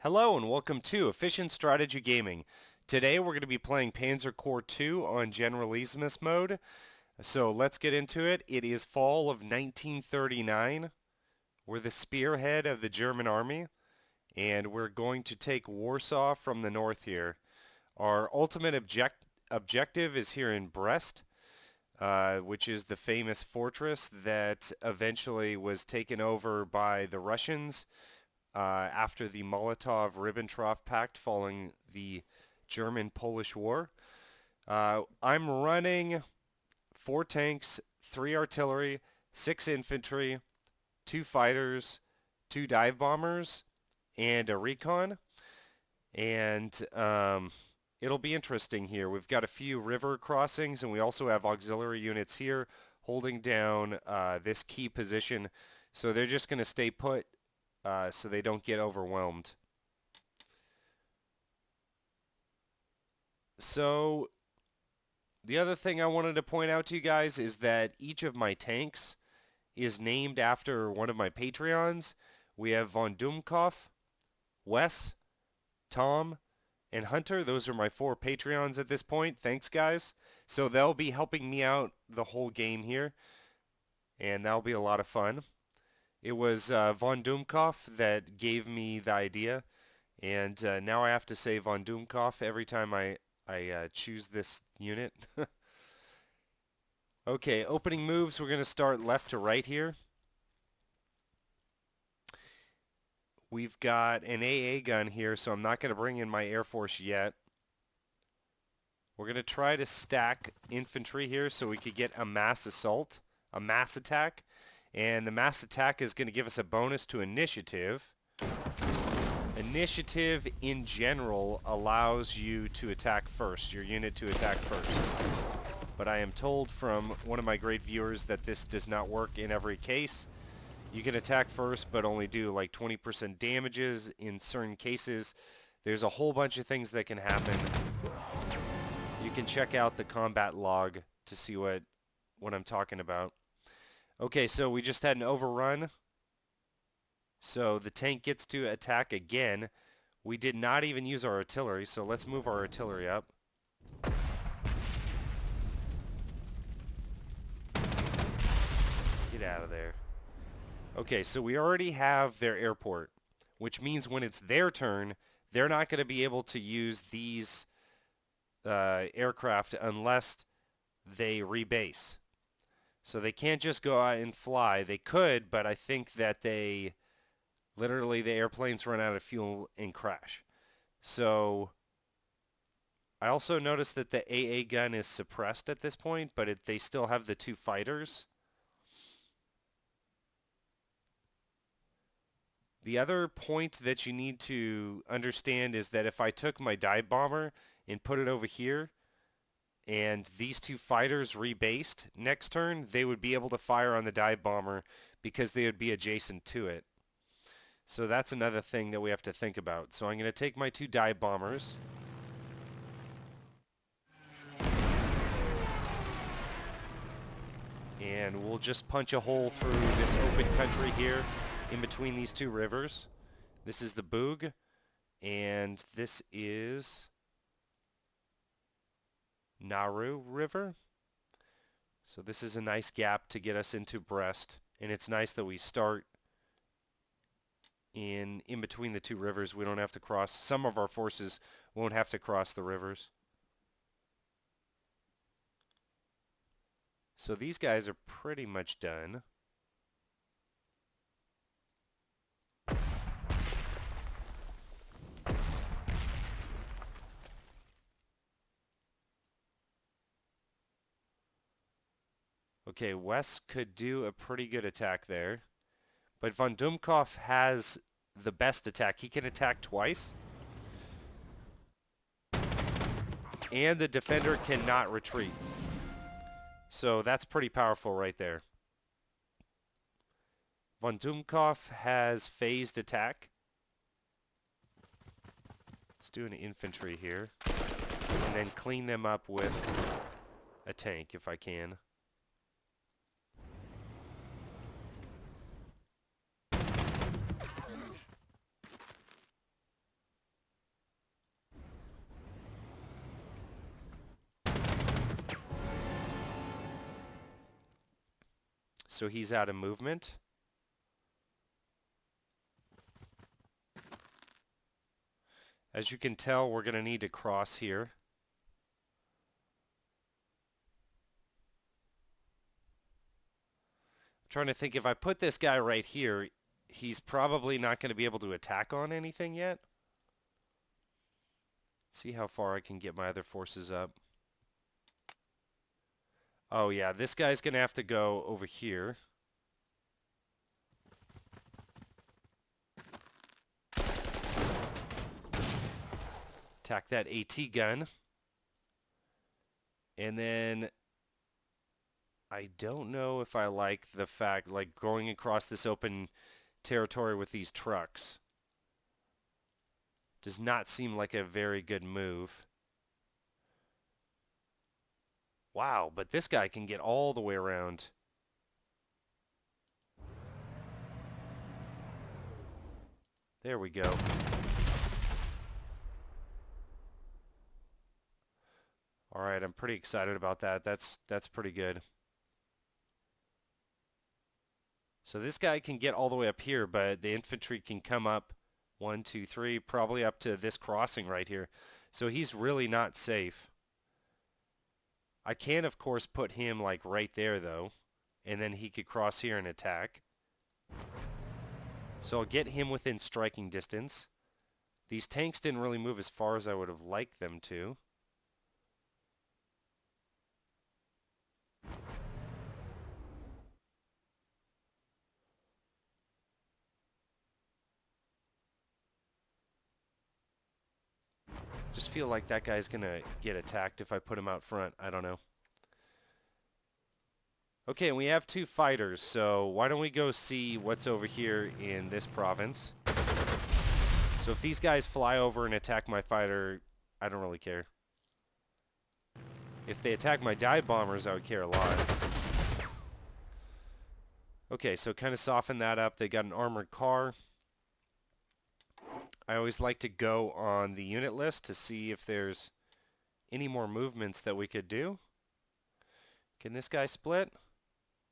Hello and welcome to Efficient Strategy Gaming. Today we're going to be playing Panzer Corps 2 on Generalismus mode. So let's get into it. It is fall of 1939. We're the spearhead of the German army and we're going to take Warsaw from the north here. Our ultimate objective is here in Brest, which is the famous fortress that eventually was taken over by the Russians after the Molotov-Ribbentrop Pact following the German-Polish War. I'm running 4 tanks, 3 artillery, 6 infantry, 2 fighters, 2 dive bombers, and a recon. And it'll be interesting here. We've got a few river crossings, and we also have auxiliary units here holding down this key position. So they're just going to stay put so they don't get overwhelmed. So the other thing I wanted to point out to you guys is that each of my tanks is named after one of my Patreons. We have von Dumkopf, Weiss, Tom, and Hunter. Those are my 4 Patreons at this point. Thanks, guys. So they'll be helping me out the whole game here, and that'll be a lot of fun. It was von Dumkopf that gave me the idea, and now I have to say von Dumkopf every time I choose this unit. Okay, opening moves, we're going to start left to right here. We've got an AA gun here, so I'm not going to bring in my Air Force yet. We're going to try to stack infantry here so we could get a mass assault, a mass attack. And the mass attack is going to give us a bonus to initiative. Initiative in general allows you to attack first, your unit to attack first. But I am told from one of my great viewers that this does not work in every case. You can attack first but only do like 20% damages in certain cases. There's a whole bunch of things that can happen. You can check out the combat log to see what I'm talking about. Okay, so we just had an overrun. So the tank gets to attack again. We did not even use our artillery, so let's move our artillery up. Get out of there. Okay, so we already have their airport, which means when it's their turn, they're not going to be able to use these aircraft unless they rebase. So they can't just go out and fly. They could, but I think that literally the airplanes run out of fuel and crash. So I also noticed that the AA gun is suppressed at this point, but they still have the 2 fighters. The other point that you need to understand is that if I took my dive bomber and put it over here, and these 2 fighters rebased next turn, they would be able to fire on the dive bomber because they would be adjacent to it. So that's another thing that we have to think about. So I'm going to take my 2 dive bombers. And we'll just punch a hole through this open country here in between these 2 rivers. This is the Boog, and this is Naru River. So this is a nice gap to get us into Brest, and it's nice that we start in between the 2 rivers. We don't have to cross. Some of our forces won't have to cross the rivers. So these guys are pretty much done. Okay, Wes could do a pretty good attack there. But von Dumkopf has the best attack. He can attack twice. And the defender cannot retreat. So that's pretty powerful right there. Von Dumkopf has phased attack. Let's do an infantry here. And then clean them up with a tank if I can. so he's out of movement. As you can tell, we're going to need to cross here. I'm trying to think, if I put this guy right here, he's probably not going to be able to attack on anything yet. See how far I can get my other forces up. Oh yeah, this guy's going to have to go over here. Attack that AT gun. And then I don't know if I like the fact, like, going across this open territory with these trucks. Does not seem like a very good move. Wow, but this guy can get all the way around. There we go. All right, I'm pretty excited about that. That's pretty good. So this guy can get all the way up here, but the infantry can come up 1, 2, 3, probably up to this crossing right here. So he's really not safe. I can, of course, put him like right there though, and then he could cross here and attack. So I'll get him within striking distance. These tanks didn't really move as far as I would have liked them to. Just feel like that guy's gonna get attacked if I put him out front. I don't know. Okay, and we have 2 fighters, so why don't we go see what's over here in this province. So if these guys fly over and attack my fighter, I don't really care. If they attack my dive bombers, I would care a lot. Okay, so kind of soften that up. They got an armored car. I always like to go on the unit list to see if there's any more movements that we could do. Can this guy split?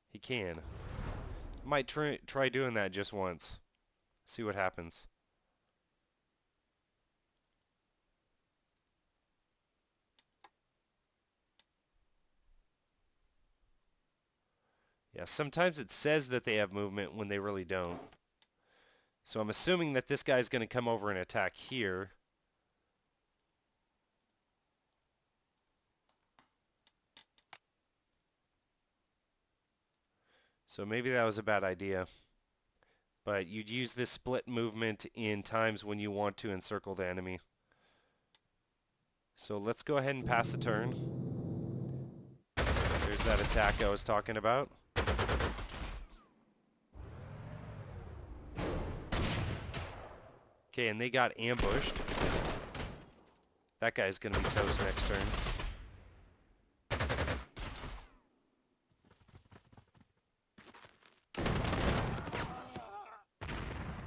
He can. Might try doing that just once. See what happens. Yeah, sometimes it says that they have movement when they really don't. So I'm assuming that this guy's going to come over and attack here. So maybe that was a bad idea. But you'd use this split movement in times when you want to encircle the enemy. So let's go ahead and pass the turn. There's that attack I was talking about. Okay, and they got ambushed. That guy's going to be toast next turn.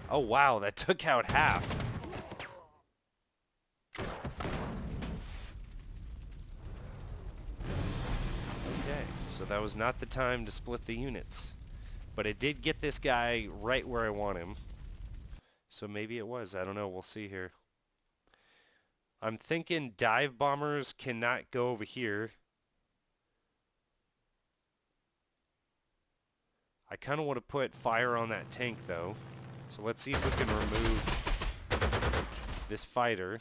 Oh wow, that took out half. Okay, so that was not the time to split the units. But it did get this guy right where I want him. So maybe it was. I don't know. We'll see here. I'm thinking dive bombers cannot go over here. I kind of want to put fire on that tank though. So let's see if we can remove this fighter.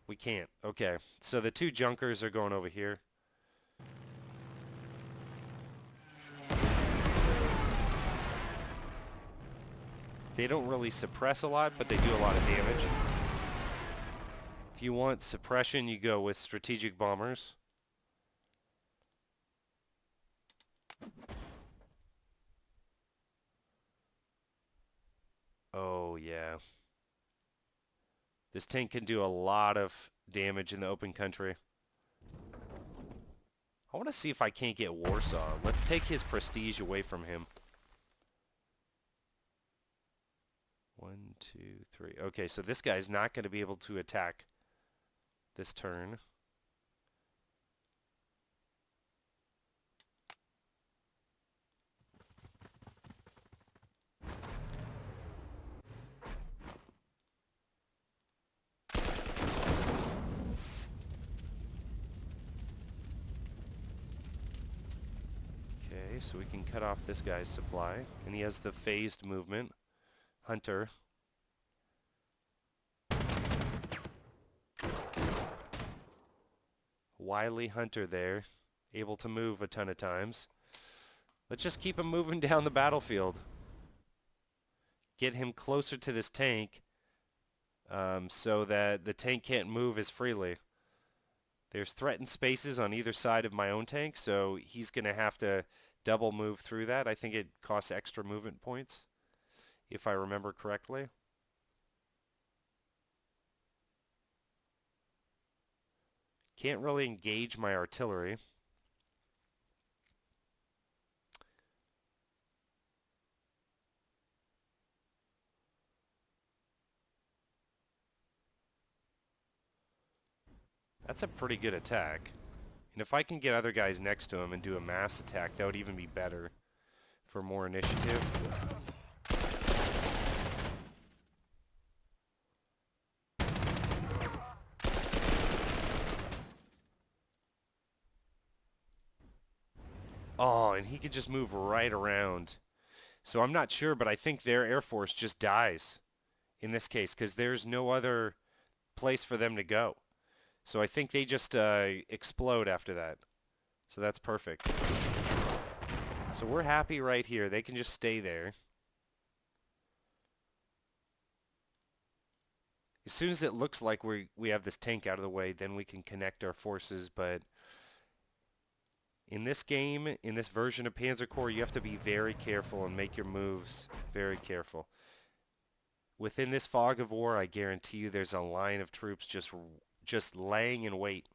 We can't. Okay. So the 2 junkers are going over here. They don't really suppress a lot, but they do a lot of damage. If you want suppression, you go with strategic bombers. Oh, yeah. This tank can do a lot of damage in the open country. I want to see if I can't get Warsaw. Let's take his prestige away from him. 1, 2, 3. Okay, so this guy's not going to be able to attack this turn. Okay, so we can cut off this guy's supply. And he has the phased movement. Hunter. Wily Hunter there. Able to move a ton of times. Let's just keep him moving down the battlefield. Get him closer to this tank so that the tank can't move as freely. There's threatened spaces on either side of my own tank, so he's going to have to double move through that. I think it costs extra movement points, if I remember correctly. Can't really engage my artillery. That's a pretty good attack. And if I can get other guys next to him and do a mass attack, that would even be better for more initiative. Oh, and he could just move right around. So I'm not sure, but I think their Air Force just dies in this case because there's no other place for them to go. So I think they just explode after that. So that's perfect. So we're happy right here. They can just stay there. As soon as it looks like we have this tank out of the way, then we can connect our forces. But in this game, in this version of Panzer Corps, you have to be very careful and make your moves very careful. Within this fog of war, I guarantee you there's a line of troops just laying in wait.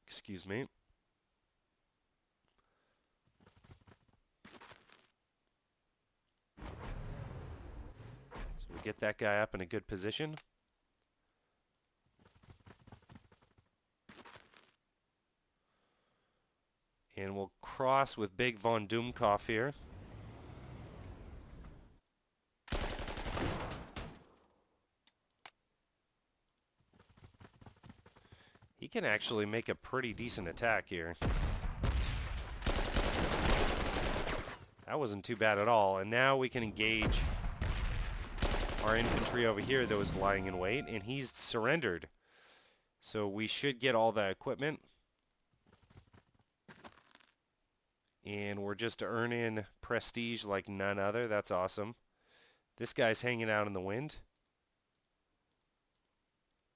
Excuse me. So we get that guy up in a good position. And we'll cross with Big von Doomkopf here. He can actually make a pretty decent attack here. That wasn't too bad at all. And now we can engage our infantry over here that was lying in wait, and he's surrendered. So we should get all the equipment. And we're just earning prestige like none other. That's awesome. This guy's hanging out in the wind.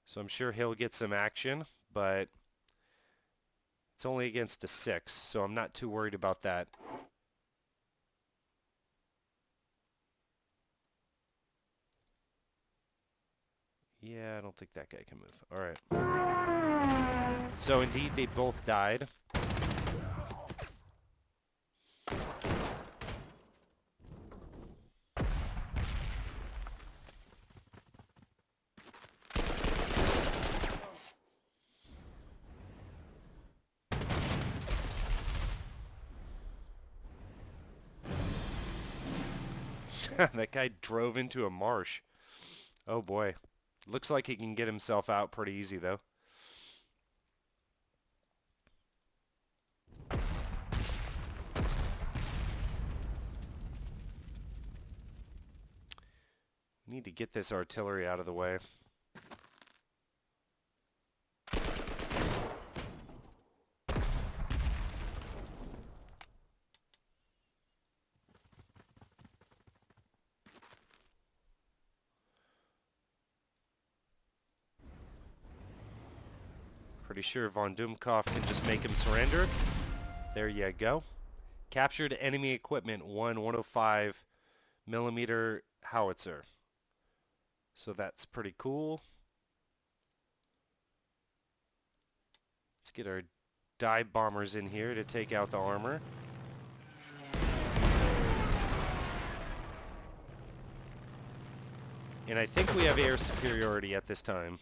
So I'm sure he'll get some action, but it's only against a 6, so I'm not too worried about that. Yeah, I don't think that guy can move. All right. So indeed, they both died. That guy drove into a marsh. Oh boy. Looks like he can get himself out pretty easy though. Need to get this artillery out of the way. Pretty sure von Doomkopf can just make him surrender. There you go. Captured enemy equipment, 105 millimeter howitzer. So that's pretty cool. Let's get our dive bombers in here to take out the armor. And I think we have air superiority at this time.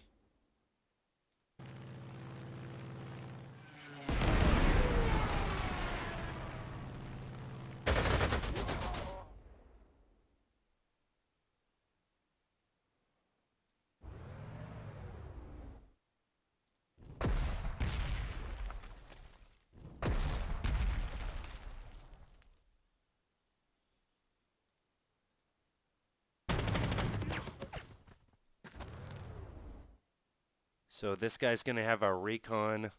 So this guy's going to have a recon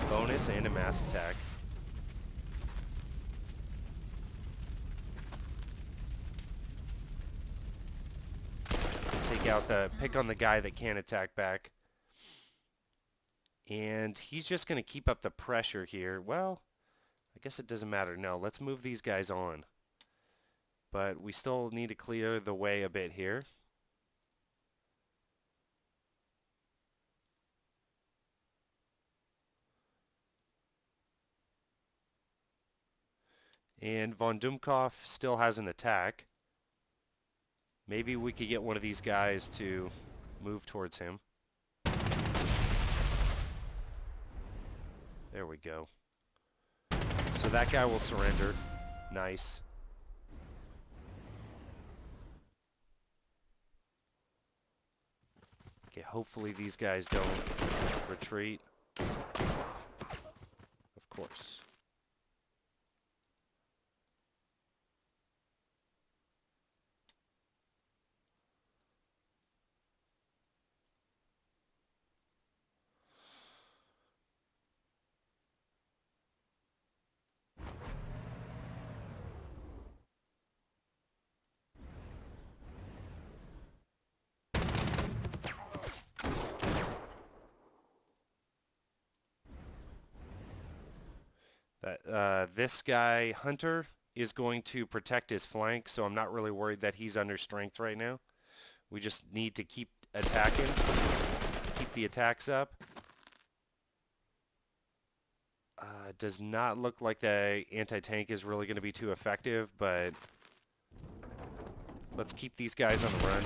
bonus and a mass attack. Take out the, pick on the guy that can attack back. And he's just going to keep up the pressure here. Well, I guess it doesn't matter. No, let's move these guys on. But we still need to clear the way a bit here. And von Dumkopf still has an attack. Maybe we could get one of these guys to move towards him. There we go. So that guy will surrender. Nice. Okay, hopefully these guys don't retreat. Of course. This guy, Hunter, is going to protect his flank, so I'm not really worried that he's under strength right now. We just need to keep attacking, keep the attacks up. Does not look like the anti-tank is really going to be too effective, but let's keep these guys on the run.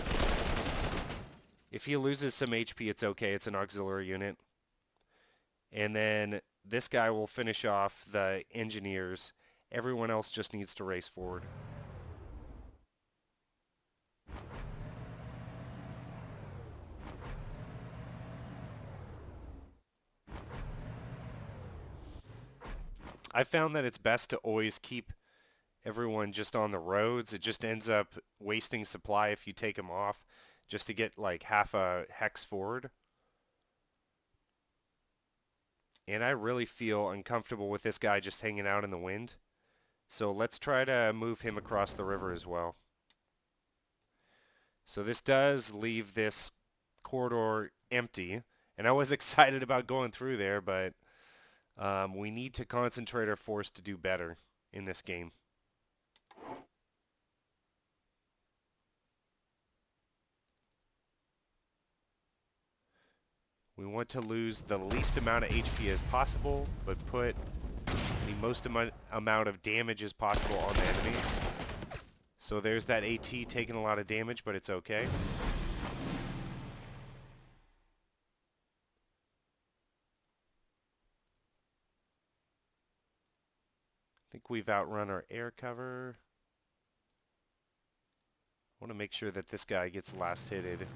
If he loses some HP, it's okay. It's an auxiliary unit. And then this guy will finish off the engineers. Everyone else just needs to race forward. I found that it's best to always keep everyone just on the roads. It just ends up wasting supply if you take them off just to get like half a hex forward. And I really feel uncomfortable with this guy just hanging out in the wind. So let's try to move him across the river as well. So this does leave this corridor empty. And I was excited about going through there, but we need to concentrate our force to do better in this game. We want to lose the least amount of HP as possible, but put the most amount of damage as possible on the enemy. So there's that AT taking a lot of damage, but it's okay. I think we've outrun our air cover. I want to make sure that this guy gets last hitted.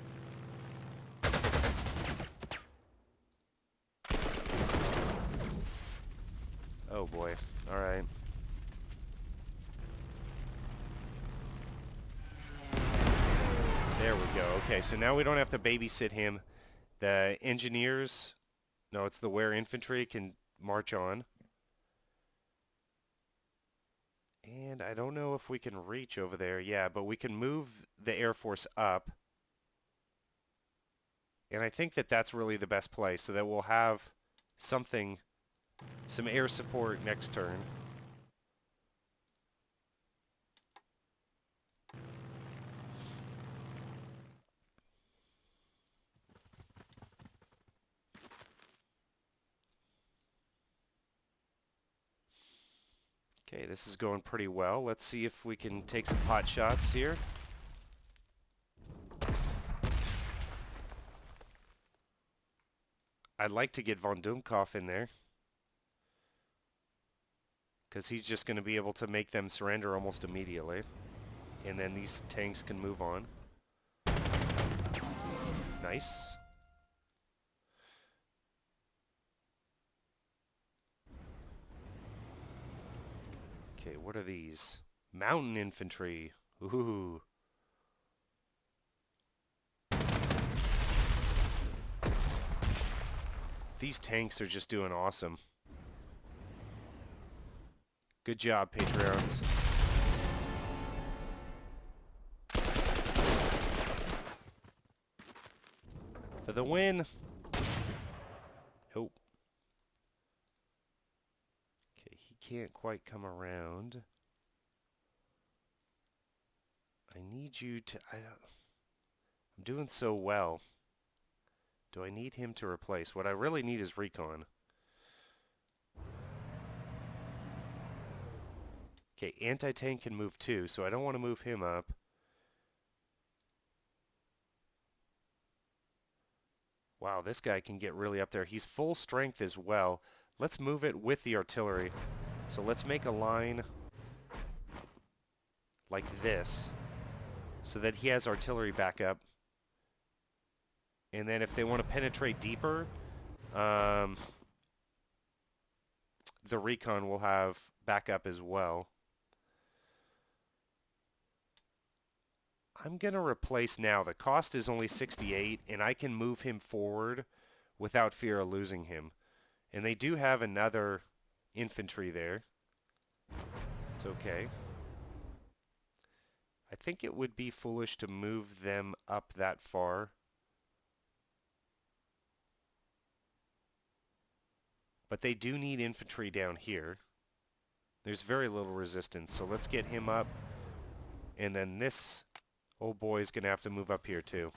Oh boy. Alright. There we go. Okay, so now we don't have to babysit him. The engineers, no, it's the Ware infantry, can march on. And I don't know if we can reach over there. Yeah, but we can move the Air Force up. And I think that that's really the best place, so that we'll have something, some air support next turn. Okay, this is going pretty well. Let's see if we can take some pot shots here. I'd like to get von Dummkopf in there, because he's just going to be able to make them surrender almost immediately. And then these tanks can move on. Nice. Okay, what are these? Mountain infantry. Ooh. These tanks are just doing awesome. Good job, Patreons. For the win. Nope. Okay, he can't quite come around. I need you to... I'm doing so well. Do I need him to replace? What I really need is recon. Okay, anti-tank can move too, so I don't want to move him up. Wow, this guy can get really up there. He's full strength as well. Let's move it with the artillery. So let's make a line like this so that he has artillery backup. And then if they want to penetrate deeper, the recon will have backup as well. I'm going to replace now. The cost is only 68, and I can move him forward without fear of losing him. And they do have another infantry there. It's okay. I think it would be foolish to move them up that far. But they do need infantry down here. There's very little resistance, so let's get him up. And then this old boy is going to have to move up here too.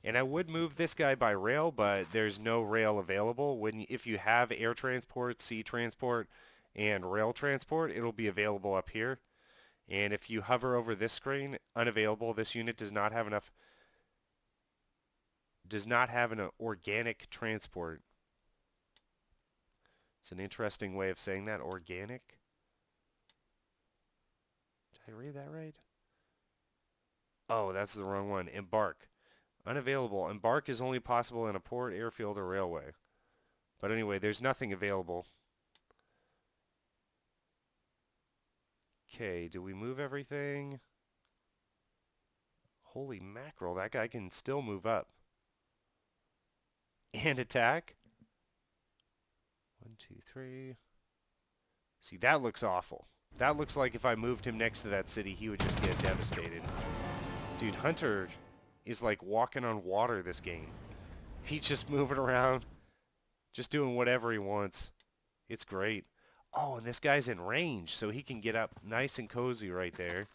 And I would move this guy by rail, but there's no rail available. If you have air transport, sea transport, and rail transport, it'll be available up here. And if you hover over this screen, unavailable, this unit does not have an organic transport. It's an interesting way of saying that, organic. Did I read that right? Oh, that's the wrong one. Embark. Unavailable. Embark is only possible in a port, airfield, or railway. But anyway, there's nothing available. Okay, do we move everything? Holy mackerel, that guy can still move up. And attack. 1, 2, 3. See, that looks awful. That looks like if I moved him next to that city, he would just get devastated. Dude, Hunter is like walking on water this game. He's just moving around, just doing whatever he wants. It's great. Oh, and this guy's in range, so he can get up nice and cozy right there.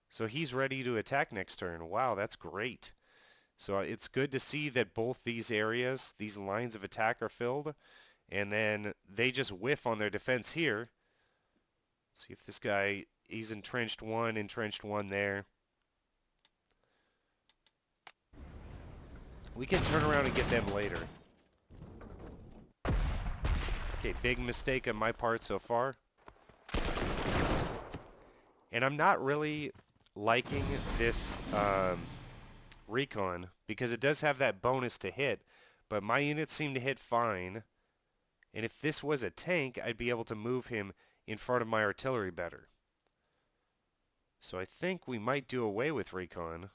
So he's ready to attack next turn. Wow, that's great. So it's good to see that both these areas, these lines of attack are filled, and then they just whiff on their defense here. Let's see if this guy, he's entrenched one there. We can turn around and get them later. Okay, big mistake on my part so far. And I'm not really liking this recon because it does have that bonus to hit, but my units seem to hit fine. And if this was a tank, I'd be able to move him in front of my artillery better. So I think we might do away with recon.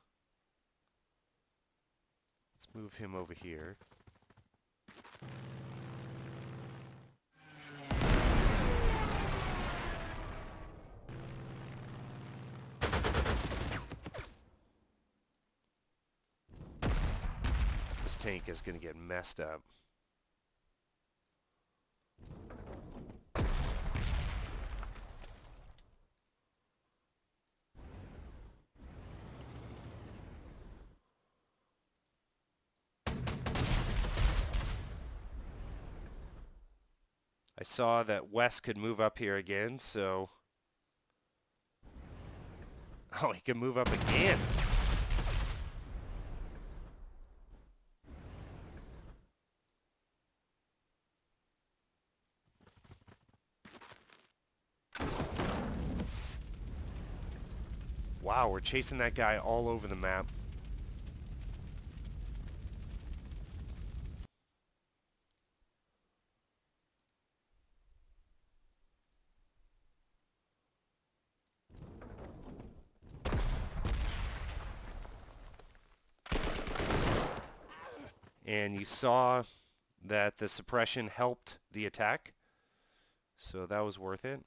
Let's move him over here. This tank is going to get messed up. I saw that Weiss could move up here again, so... Oh, he can move up again. Wow, we're chasing that guy all over the map. And you saw that the suppression helped the attack, so that was worth it.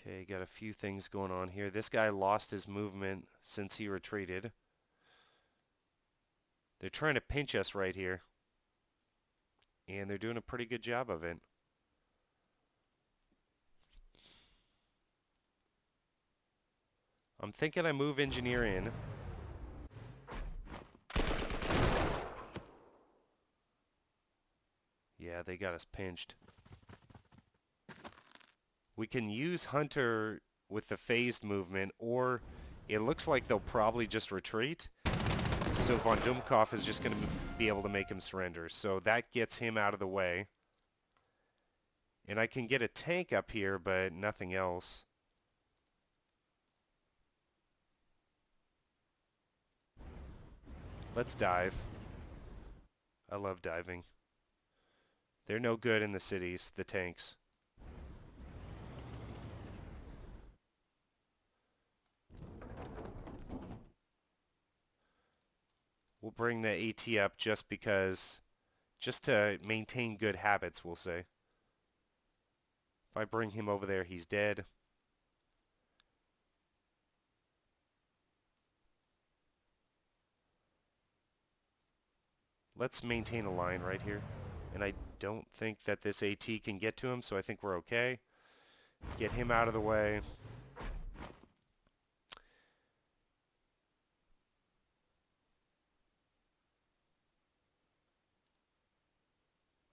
Okay, got a few things going on here. This guy lost his movement since he retreated. They're trying to pinch us right here, and they're doing a pretty good job of it. I'm thinking I move engineer in. Yeah, they got us pinched. We can use Hunter with the phased movement, or it looks like they'll probably just retreat. So von Dumkopf is just going to be able to make him surrender. So that gets him out of the way. And I can get a tank up here, but nothing else. Let's dive. I love diving. They're no good in the cities, the tanks. We'll bring the AT up just because, just to maintain good habits, we'll say. If I bring him over there, he's dead. Let's maintain a line right here. And I don't think that this AT can get to him, so I think we're okay. Get him out of the way.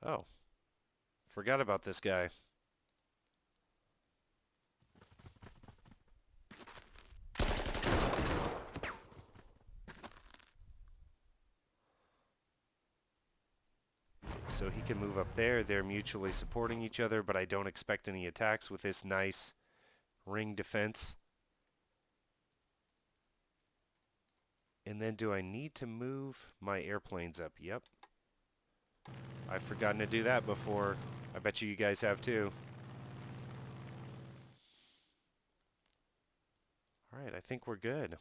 Oh. Forgot about this guy. So he can move up there. They're mutually supporting each other, but I don't expect any attacks with this nice ring defense. And then do I need to move my airplanes up? Yep. I've forgotten to do that before. I bet you guys have too. Alright, I think we're good.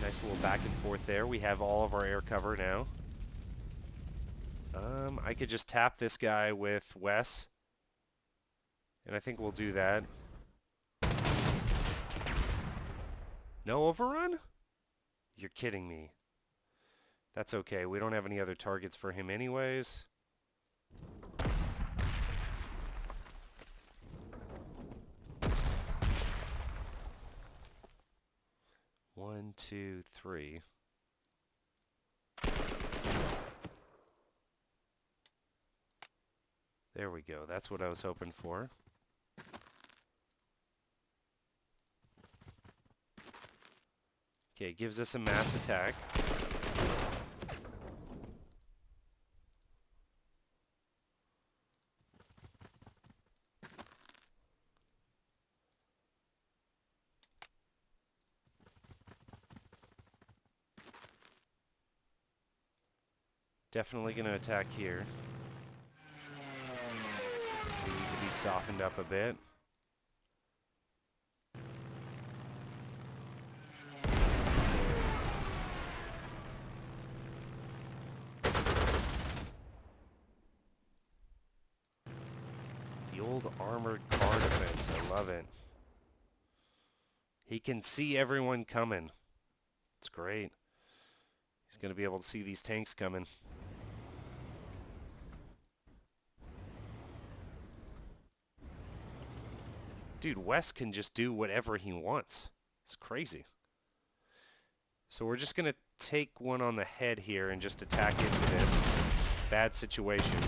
Nice little back and forth there. We have all of our air cover now. I could just tap this guy with Weiss. And I think we'll do that. No overrun? You're kidding me. That's okay. We don't have any other targets for him anyways. One, two, three. There we go. That's what I was hoping for. Okay, gives us a mass attack. Definitely going to attack here. We need to be softened up a bit. The old armored car defense. I love it. He can see everyone coming. It's great. He's going to be able to see these tanks coming. Dude, Weiss can just do whatever he wants. It's crazy. So we're just going to take one on the head here and just attack into this bad situation.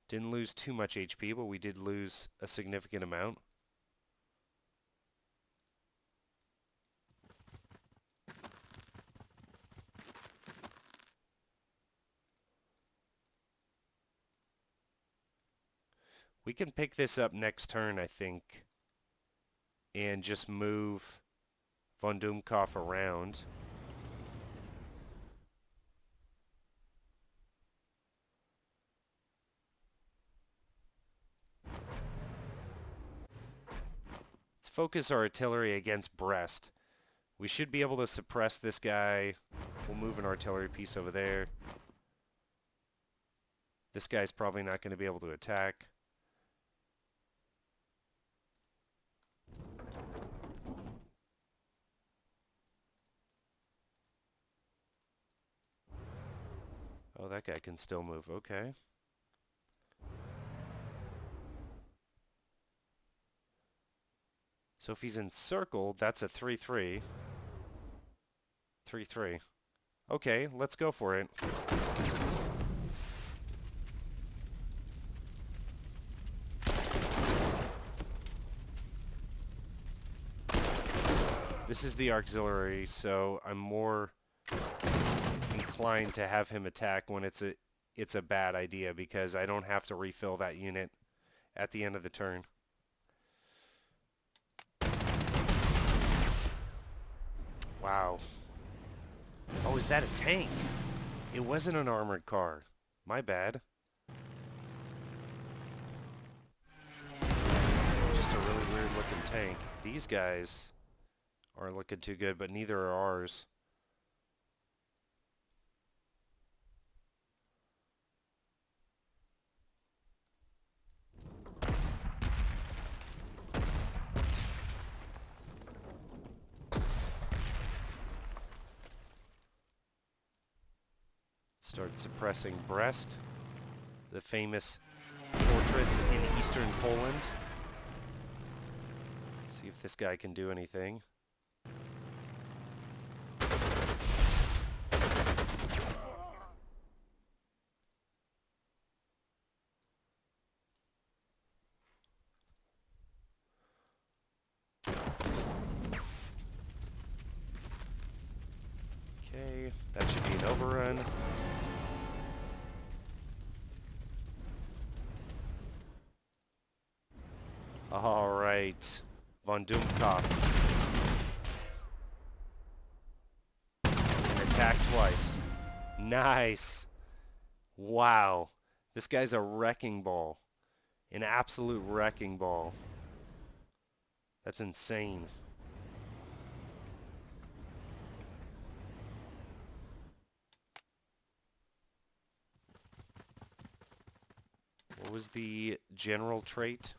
Didn't lose too much HP, but we did lose a significant amount. We can pick this up next turn, I think, and just move von Doomkopf around. Let's focus our artillery against Brest. We should be able to suppress this guy. We'll move an artillery piece over there. This guy's probably not going to be able to attack. Oh, that guy can still move. Okay. So if he's encircled, that's a 3-3. 3-3. Okay, let's go for it. This is the auxiliary, so I'm more inclined to have him attack when it's a bad idea, because I don't have to refill that unit at the end of the turn. Wow. Oh, is that a tank? It wasn't an armored car. My bad. Just a really weird looking tank. These guys aren't looking too good, but neither are ours. Start suppressing Brest, the famous fortress in eastern Poland. See if this guy can do anything. Okay, that should be an overrun. All right, von Doomkopf. And attack twice. Nice. Wow. This guy's a wrecking ball. An absolute wrecking ball. That's insane. What was the general trait?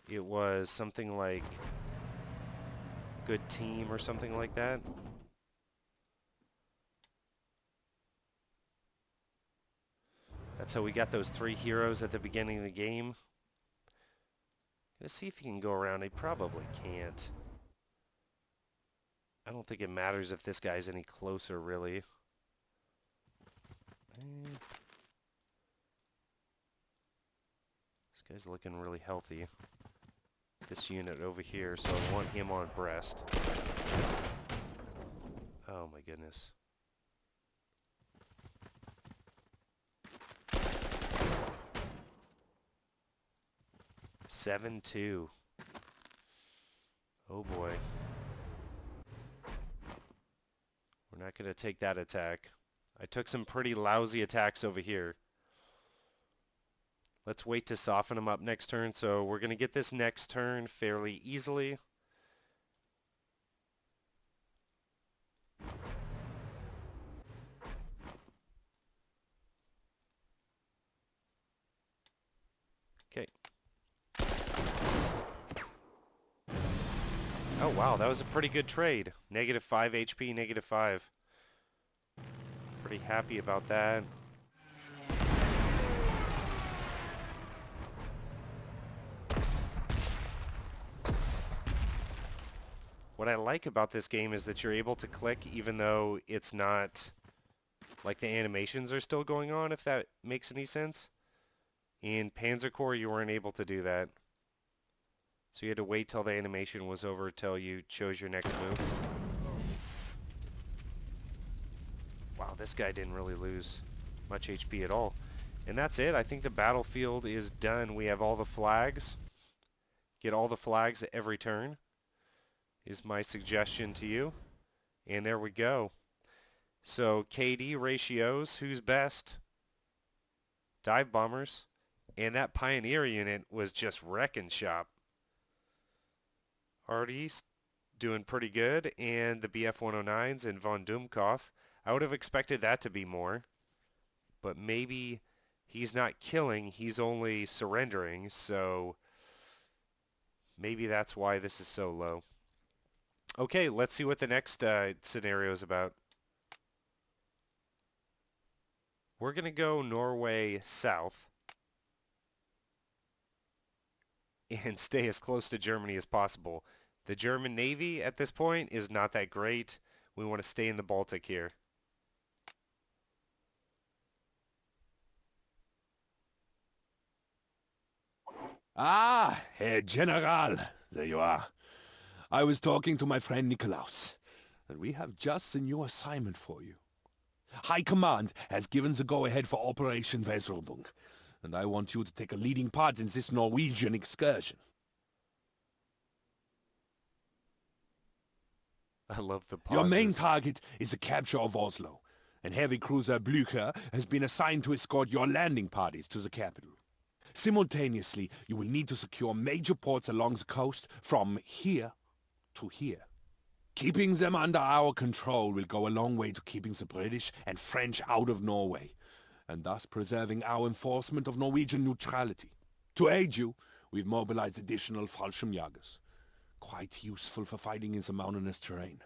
It was something like good team or something like that. That's how we got those 3 heroes at the beginning of the game. Let's see if he can go around. He probably can't. I don't think it matters if this guy's any closer, really. This guy's looking really healthy. This unit over here, so I want him on Brest. Oh my goodness. Seven, 2. Oh boy. We're not going to take that attack. I took some pretty lousy attacks over here. Let's wait to soften them up next turn. So we're going to get this next turn fairly easily. Okay. Oh wow, that was a pretty good trade. -5 HP, -5. Pretty happy about that. What I like about this game is that you're able to click even though it's not, like, the animations are still going on, if that makes any sense. In Panzer Corps, you weren't able to do that. So you had to wait till the animation was over till you chose your next move. Wow, this guy didn't really lose much HP at all. And that's it. I think the battlefield is done. We have all the flags. Get all the flags at every turn is my suggestion to you. And there we go. So KD ratios, who's best? Dive bombers. And that Pioneer unit was just wrecking shop. Artie's doing pretty good. And the BF-109s and von Dumkopf. I would have expected that to be more. But maybe he's not killing, he's only surrendering. So maybe that's why this is so low. Okay, let's see what the next scenario is about. We're going to go Norway south and stay as close to Germany as possible. The German Navy at this point is not that great. We want to stay in the Baltic here. Ah, Herr General, there you are. I was talking to my friend Nikolaus, and we have just a new assignment for you. High Command has given the go-ahead for Operation Weserübung, and I want you to take a leading part in this Norwegian excursion. I love the pauses. Your main target is the capture of Oslo, and heavy cruiser Blücher has been assigned to escort your landing parties to the capital. Simultaneously, you will need to secure major ports along the coast from here to here. Keeping them under our control will go a long way to keeping the British and French out of Norway, and thus preserving our enforcement of Norwegian neutrality. To aid you, we've mobilized additional Fallschirmjägers, quite useful for fighting in the mountainous terrain.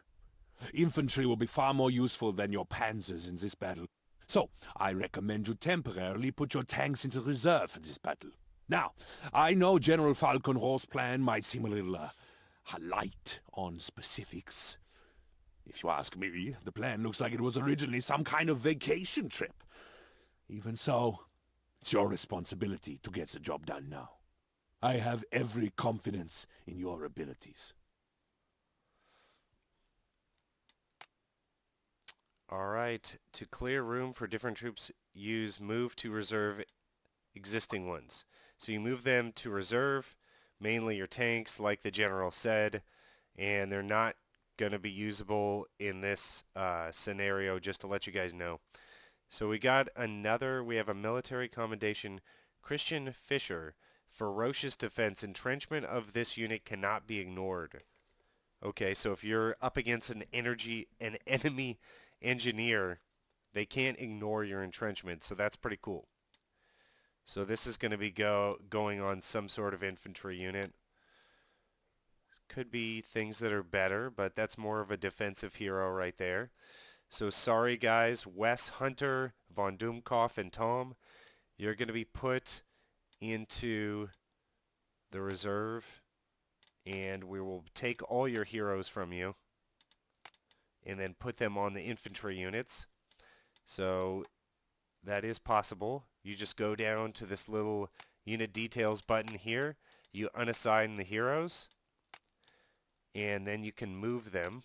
Infantry will be far more useful than your panzers in this battle, so I recommend you temporarily put your tanks into reserve for this battle. Now, I know General Falkenrohr's plan might seem a little light on specifics. If you ask me, the plan looks like it was originally some kind of vacation trip. Even so, it's your responsibility to get the job done now. I have every confidence in your abilities. All right. To clear room for different troops, use move to reserve existing ones. So you move them to reserve, mainly your tanks, like the general said, and they're not going to be usable in this scenario, just to let you guys know. So we have a military commendation, Christian Fischer. Ferocious defense. Entrenchment of this unit cannot be ignored. Okay, so if you're up against an enemy engineer, they can't ignore your entrenchment, so that's pretty cool. So this is going to be going on some sort of infantry unit. Could be things that are better, but that's more of a defensive hero right there. So sorry guys, Wes, Hunter, von Dumkopf, and Tom, you're going to be put into the reserve, and we will take all your heroes from you and then put them on the infantry units. So that is possible. You just go down to this little unit details button here, you unassign the heroes, and then you can move them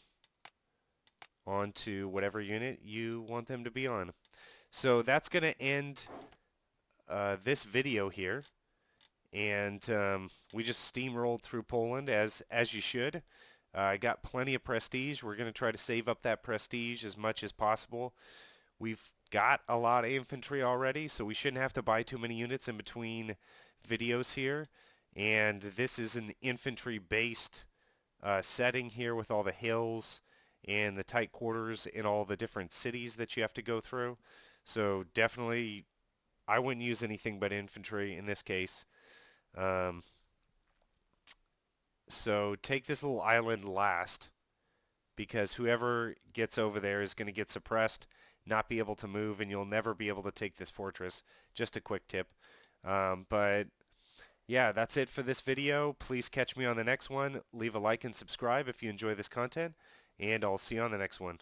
onto whatever unit you want them to be on. So that's going to end this video here, and we just steamrolled through Poland as you should. I got plenty of prestige. We're going to try to save up that prestige as much as possible. We've got a lot of infantry already, so we shouldn't have to buy too many units in between videos here. And this is an infantry-based setting here with all the hills and the tight quarters in all the different cities that you have to go through. So definitely, I wouldn't use anything but infantry in this case. So take this little island last, because whoever gets over there is going to get suppressed, not be able to move, and you'll never be able to take this fortress. Just a quick tip. But yeah, that's it for this video. Please catch me on the next one. Leave a like and subscribe if you enjoy this content, and I'll see you on the next one.